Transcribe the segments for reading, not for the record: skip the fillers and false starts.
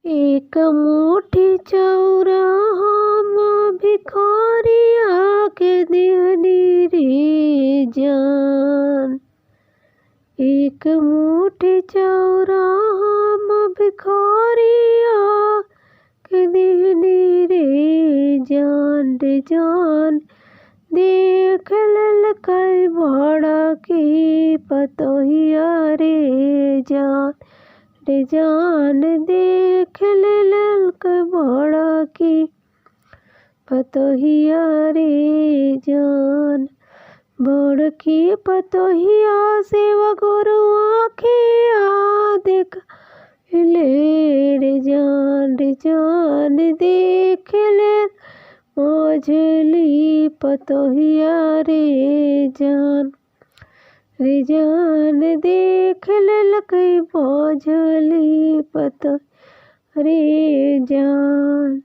एक मुट्ठी चौरा हम भिखारिया के देहनी रे जान। एक मुट्ठी चौरा हम भिखारिया के देहनी रे जान रे जान। देख ललकै बड़ा की पतोहिया रे जान रे जान। देख ललकै बड़ा की पतोहिया रे जान। बड़की पतोहिया सेवा गुरु आँखिया देख ले रे जान रे जान। देख ले मझली पतोहिया रे जान रे जान। देख ललकै मझली पतोहिया रे जान।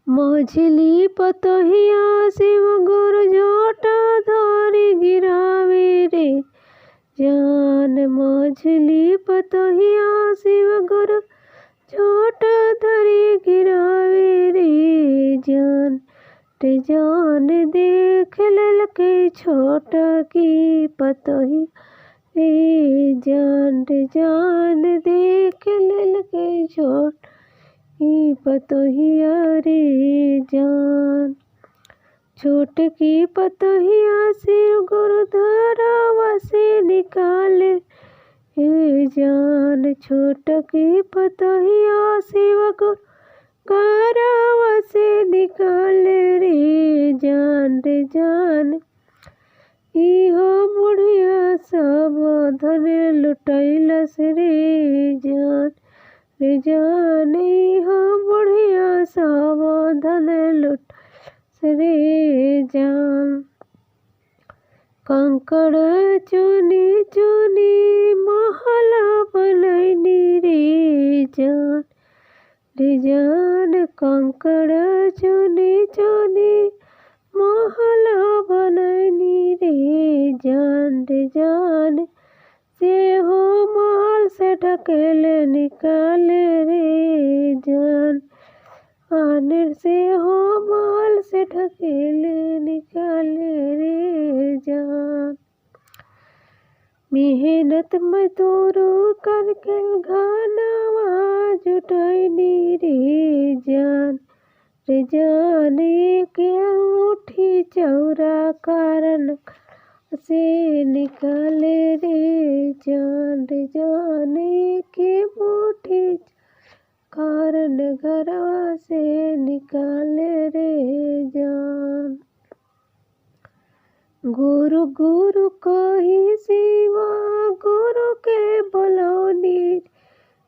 मझली पतोहिया शिव गुरु जोटा धरी गिरावे रे जान। मझली पतोहिया शिव गुरु जोटा धरी गिरावे रे जान रे जान। देख ललकै छोटा की पतोहिया रे जान रे जान। देख ललकै छोटा की पतोहिया रे जान। छोटकी पतोहिया शिव गुरु धरावा से निकाले हे जान। छोटकी पतोहिया शिव गुरु घरवा से निकाले रे जान रे जान। इहो बुढ़िया सब धन लुटैलस रे जान रे जान। इहो बुढ़िया सब धन लुटैलस रे जान। कंकड़ चुनी चुनी महला बनैनी रे जान रे जान। कंकड़ चुनी चुनी महला बनैनी रे जान रे जान। से हो महल से ढकेल निकाले रे जान। आनिर से हो महल से ढकेल निकाले रे जान। मेहनत मजदूर करके घानावा जुटैनी रे जान रे जान। एक मुट्ठी चौरा कारण से निकाले रे जान रे जान। एक मुट्ठी कारण घरवा से निकाले रे जान। गुरु गुरु कही शिवा गुरु के बोलौनी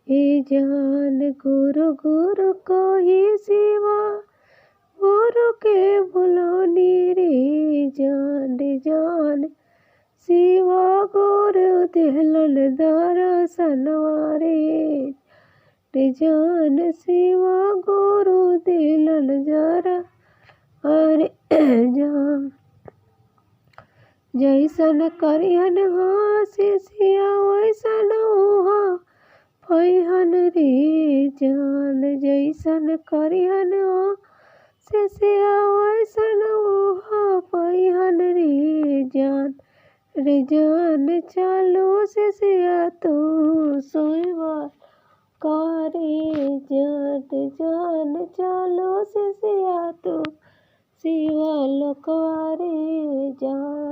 रे जान। गुरु गुरु कही शिवा गुरु के बोलौनी रे जान रे जान। शिवा गुरु देहलन दर्शनवा रे जान। शिवा गुरु देहलन जरा अरे जान। जैसन करिहन शिष्या वैसन उहा पैहन रे जान। जैसन करिहन शिष्या वैसन उहा पैहन रे जान रे जान। चलो शिष्या तू सेवा करे जान जान। चलो शिष्या तू सेवा लो करे जान।